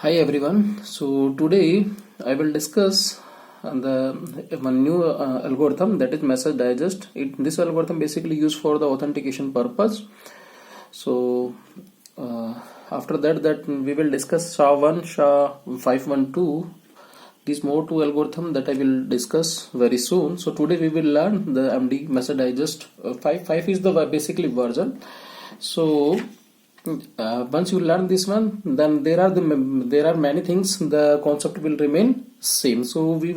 Hi everyone. So today I will discuss one new algorithm, that is message digest. This algorithm basically used for the authentication purpose. So after that we will discuss SHA-1, SHA-512. These more two algorithm that I will discuss very soon. So today we will learn the MD message digest. 5 is the basically version. So once you learn this one, then there are many things. The concept will remain same. So we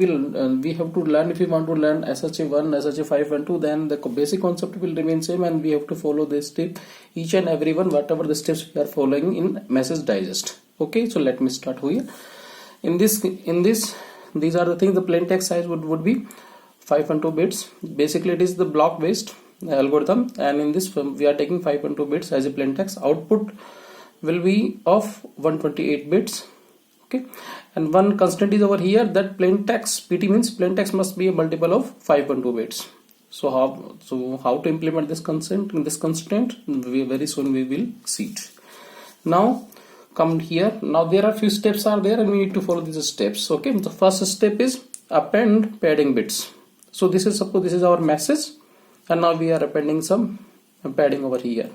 have to learn. If we want to learn SHA-1, SHA-512, then the basic concept will remain same, and we have to follow this step, each and every one, whatever the steps we are following in message digest. Okay, so let me start here. In this these are the things. The plain text size would be 512 bits. Basically it is the block based algorithm, and in this we are taking 512 bits as a plain text. Output will be of 128 bits. Okay, and one constant is over here, that plain text PT means plain text must be a multiple of 512 bits. So how to implement this constraint? Very soon we will see it. Now come here. Now there are few steps are there, and we need to follow these steps. Okay, the first step is append padding bits. So this is, suppose this is our message, and now we are appending some padding over here.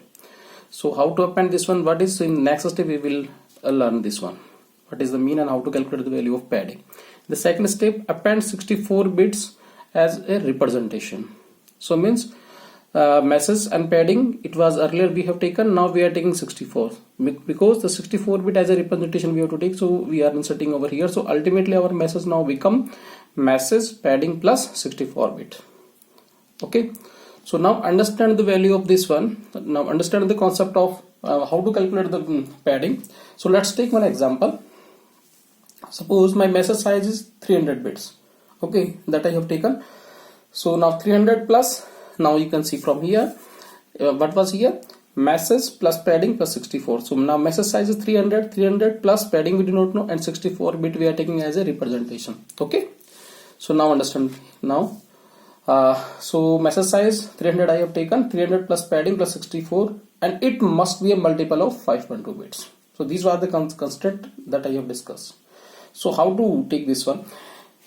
So how to append this one? What is in next step? We will learn this one. What is the mean and how to calculate the value of padding. The second step, append 64 bits as a representation. So means message and padding, it was earlier we have taken, now we are taking 64 because the 64 bit as a representation we have to take, so we are inserting over here. So ultimately our message now become message padding plus 64 bit. Okay, so now understand the value of this one. Now understand the concept of how to calculate the padding. So let's take one example. Suppose my message size is 300 bits. Okay, that I have taken. So now 300 plus, now you can see from here what was here, message plus padding plus 64. So now message size is 300 plus padding we do not know, and 64 bit we are taking as a representation. Okay, so now understand. Now so message size 300 I have taken, 300 plus padding plus 64, and it must be a multiple of 512 bits. So these are the constraint that I have discussed. So how to take this one?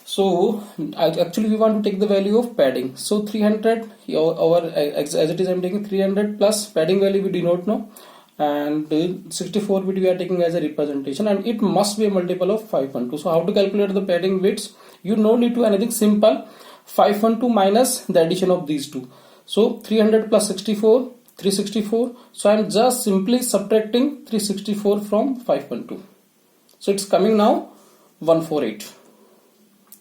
So actually we want to take the value of padding. So 300 as it is, I'm taking 300 plus padding value we do not know, and 64 bit we are taking as a representation, and it must be a multiple of 512. So how to calculate the padding bits? You no need to anything, simple. 512 minus the addition of these two. So 300 plus 64, 364. So I am just simply subtracting 364 from 512. So it's coming now 148.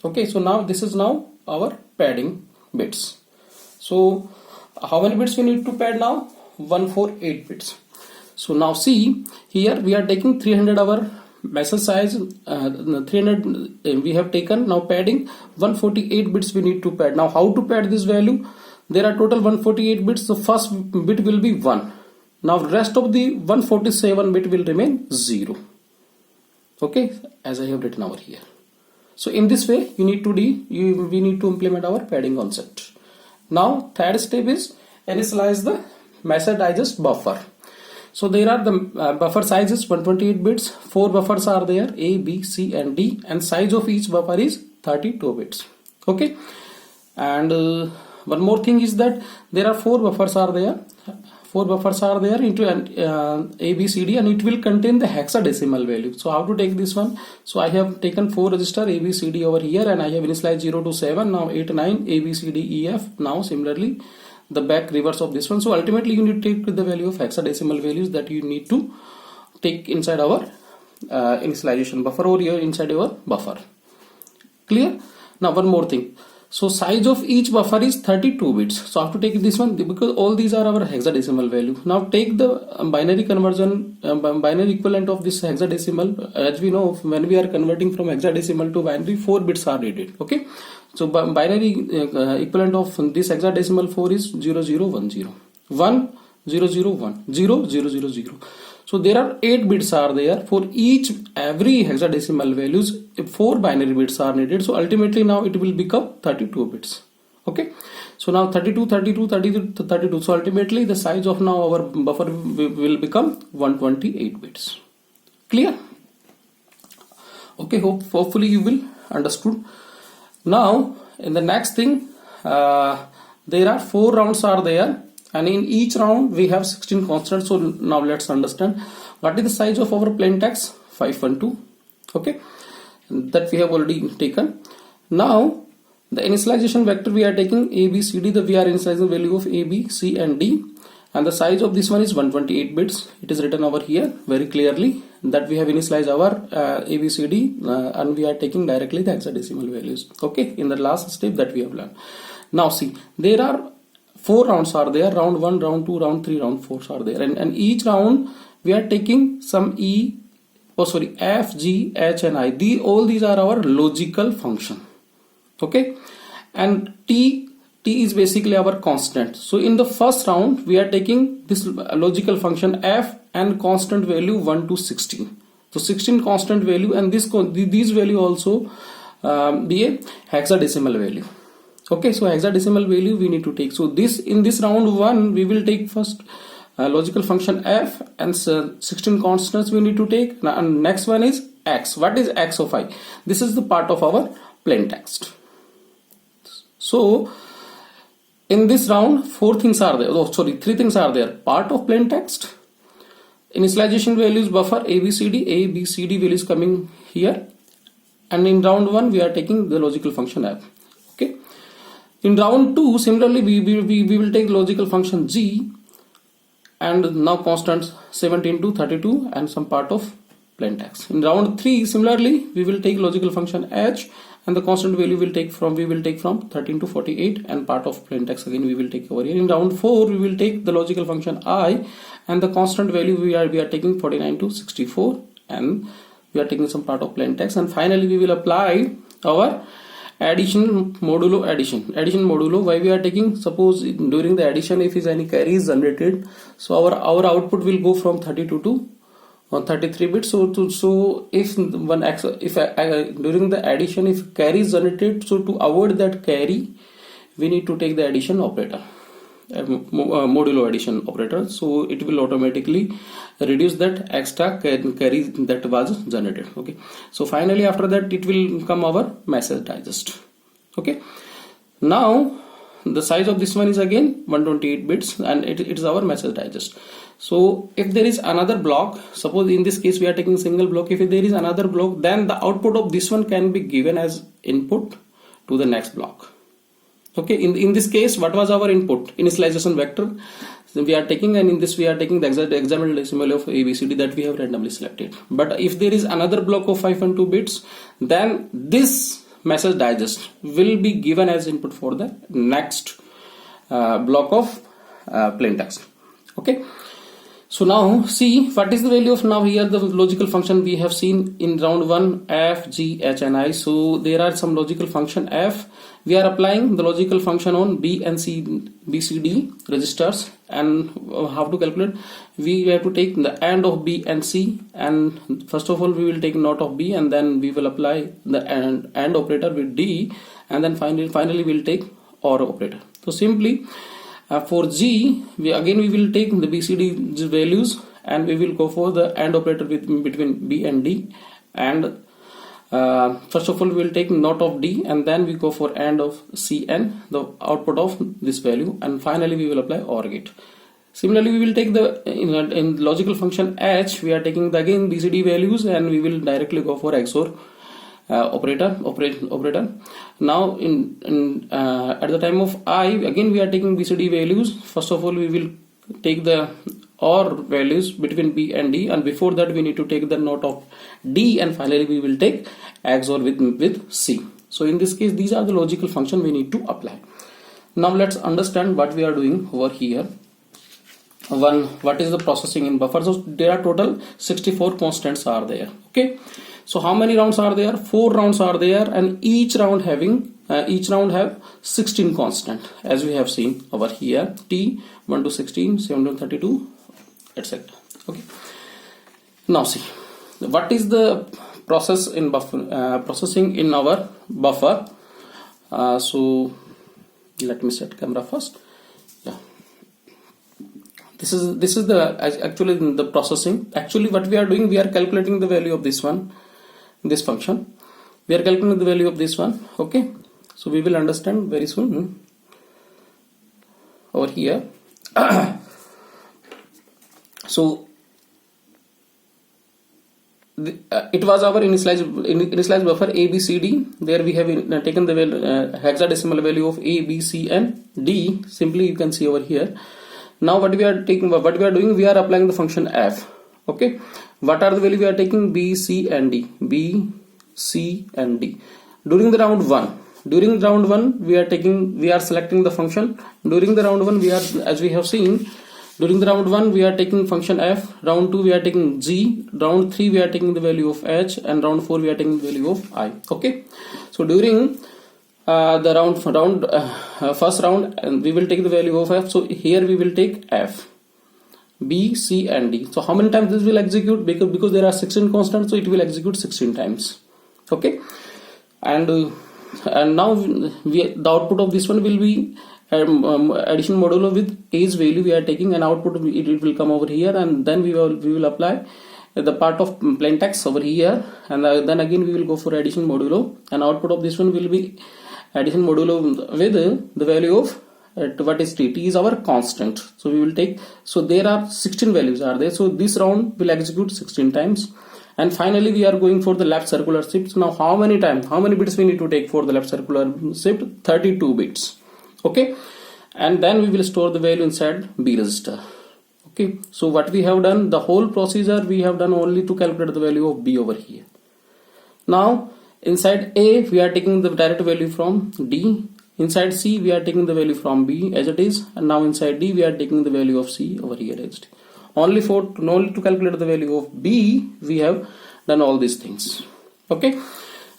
Okay, so now this is now our padding bits. So how many bits we need to pad now? 148 bits. So now see here we are taking 300 our message size, 300 we have taken. Now padding 148 bits we need to pad. Now how to pad this value? There are total 148 bits. The first bit will be 1. Now rest of the 147 bit will remain 0. Okay, as I have written over here. So in this way we need to implement our padding concept. Now third step is initialize the message digest buffer. So there are the buffer sizes 128 bits. 4 buffers are there, A, B, C and D, and size of each buffer is 32 bits. Okay, and one more thing is that there are 4 buffers are there. 4 buffers are there into A, B, C, D, and it will contain the hexadecimal value. So how to take this one? So I have taken 4 register A, B, C, D over here, and I have initialized 0 to 7. Now 8, 9, A, B, C, D, E, F. Now similarly the back reverse of this one. So ultimately you need to take the value of hexadecimal values that you need to take inside our initialization buffer or inside your buffer. Clear? Now one more thing. So size of each buffer is 32 bits. So I have to take this one because all these are our hexadecimal value. Now take the binary conversion, binary equivalent of this hexadecimal. As we know, when we are converting from hexadecimal to binary, 4 bits are needed. Okay, so binary equivalent of this hexadecimal 4 is 0010, 1 001, 0 000. So there are 8 bits are there for every hexadecimal values. 4 binary bits are needed. So ultimately now it will become 32 bits. Okay, so now 32, 32, 32, 32. So ultimately the size of now our buffer will become 128 bits. Clear? Okay, hopefully you will understood. Now in the next thing, there are 4 rounds are there, and in each round we have 16 constants. So now let's understand what is the size of our plain text. 512. Okay, that we have already taken. Now the initialization vector we are taking A, B, C, D. We are initializing value of A, B, C and D, and the size of this one is 128 bits. It is written over here very clearly that we have initialized our ABCD, and we are taking directly the hexadecimal values. Okay, in the last step that we have learned. Now see, there are 4 rounds are there. Round 1, round 2, round 3, round 4 are there, and each round we are taking some F, G, H and I. All these are our logical function. Okay, and T is basically our constant. So in the first round we are taking this logical function F and constant value 1 to 16. So 16 constant value, and these value also be a hexadecimal value. Okay, so hexadecimal value we need to take. So in this round 1 we will take first logical function F, and 16 constants we need to take. And next one is X. What is X of I? This is the part of our plain text. So in this round 3 things are there. Part of plain text, initialization values buffer ABCD values coming here, and in round 1 we are taking the logical function F. Okay, in round 2 similarly we will take logical function G, and now constants 17 to 32 and some part of plain text. In round 3 similarly we will take logical function H, and the constant value we will take from 13 to 48, and part of plain text again we will take over here. In round 4 we will take the logical function I, and the constant value we are taking 49 to 64, and we are taking some part of plain text. And finally we will apply our addition modulo. Why we are taking, suppose during the addition if is any carry is generated, so our output will go from 32 to 33 bits. So if during the addition if carry is generated, so to avoid that carry we need to take the addition operator, modulo addition operator. So it will automatically reduce that extra carry that was generated. Okay, so finally after that it will come our message digest. Okay, now the size of this one is again 128 bits, and it is our message digest. So if there is another block, suppose in this case we are taking single block, if there is another block, then the output of this one can be given as input to the next block. Okay, in this case what was our input? Initialization vector we are taking, and in this we are taking the hexadecimal of ABCD that we have randomly selected. But if there is another block of 5 and 2 bits, then this message digest will be given as input for the next block of plain text. Okay, so now see what is the value of now here the logical function we have seen in round 1 F, G, H and I. So there are some logical function F. We are applying the logical function on B and B, C, D registers, and how to calculate? We have to take the AND of B and C, and first of all we will take NOT of B, and then we will apply the AND operator with D, and then finally we will take OR operator. So simply for G we will take the BCD values, and we will go for the AND operator between B and D, and first of all we will take NOT of D, and then we go for AND of C and the output of this value, and finally we will apply OR gate. Similarly we will take the in logical function H we are taking the again BCD values, and we will directly go for XOR operator. Now at the time of I again we are taking BCD values. First of all we will take the OR values between B and D, and before that we need to take the NOT of D, and finally we will take XOR with C. So in this case these are the logical function we need to apply. Now let's understand what we are doing over here. What is the processing in buffer? So there are total 64 constants are there. Okay, so how many rounds are there? 4 rounds are there, and each round have 16 constant, as we have seen over here. T 1 to 16, 7 to 32, etc. Okay, now see what is the process in buffer processing in our buffer. So let me set camera first. Yeah, this is the actually the processing. Actually what we are doing, we are calculating the value of this one, this function. We are calculating the value of this one. Okay, so we will understand very soon over here. So it was our initialized buffer A, B, C, D. There we have taken the hexadecimal value of A, B, C, and D. Simply you can see over here. Now what we are doing, we are applying the function f. Okay, what are the value we are taking? B, C, and D. B, C, and D. During the round 1, we are selecting the function. During the round 1, as we have seen, during the round 1 we are taking function f, round 2 we are taking g, round 3 we are taking the value of h, and round 4 we are taking the value of I. Okay, so during the first round we will take the value of f. So here we will take f, B, C, and D. So how many times this will execute? Because there are 16 constants, so it will execute 16 times. Okay, and now the output of this one will be addition modulo with age value we are taking, and output it will come over here, and then we will apply the part of plain text over here, and then again we will go for addition modulo, and output of this one will be addition modulo with the value of what is t is our constant. So we will take, so there are 16 values are there, so this round will execute 16 times. And finally we are going for the left circular shift. Now how many bits we need to take for the left circular shift? 32 bits. Okay, and then we will store the value inside B register. Okay, so what we have done, the whole procedure we have done only to calculate the value of B over here. Now inside A we are taking the direct value from D, inside C we are taking the value from B as it is, and now inside D we are taking the value of C over here as it is. Only to calculate the value of B we have done all these things. Okay,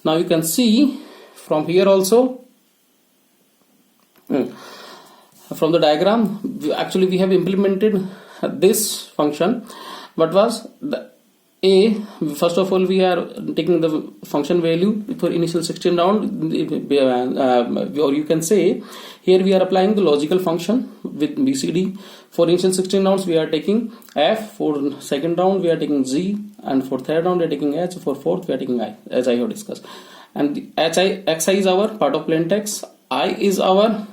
now you can see from here also, from the diagram, we have implemented this function. What was the A? First of all, we are taking the function value for initial 16 round, or you can say here we are applying the logical function with BCD. For initial 16 rounds we are taking f, for second round we are taking g, and for third round we are taking h, for fourth we are taking I, as I have discussed. And xi is our part of plain text, I is our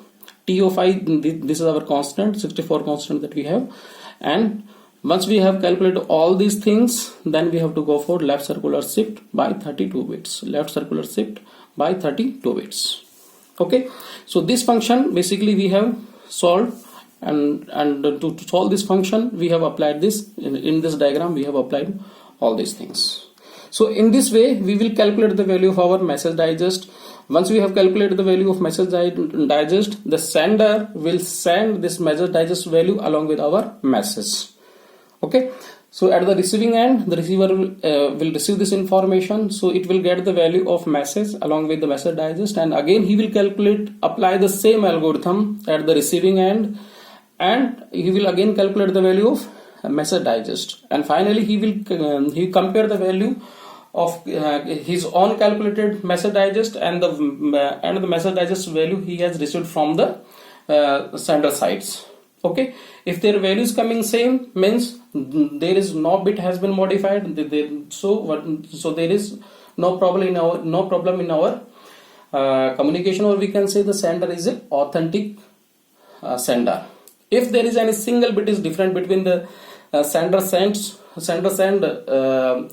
t of I, this is our constant, 64 constant that we have. And once we have calculated all these things, then we have to go for left circular shift by 32 bits. Left circular shift by 32 bits. Okay, so this function basically we have solved, and to solve this function we have applied this in this diagram. We have applied all these things. So in this way we will calculate the value of our message digest. Once we have calculated the value of message digest, the sender will send this message digest value along with our message. Okay, so at the receiving end, the receiver will receive this information, so it will get the value of message along with the message digest, and again he will apply the same algorithm at the receiving end, and he will again calculate the value of message digest, and finally he will compare the value of his own calculated message digest and the message digest value he has received from the sender sides. Okay, if their value is coming same, means there is no bit has been modified, so there is no problem in our communication, or we can say the sender is an authentic sender. If there is any single bit is different between the sender send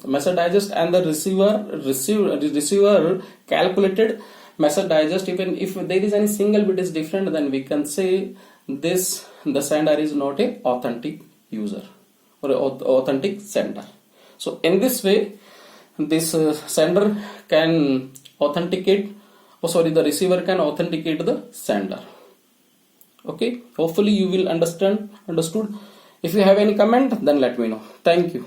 message digest and the receiver calculated message digest, even if there is any single bit is different, then we can say the sender is not a authentic user or authentic sender. So in this way this sender can authenticate, the receiver can authenticate the sender. Okay, hopefully you will understood. If you have any comment, then let me know. Thank you.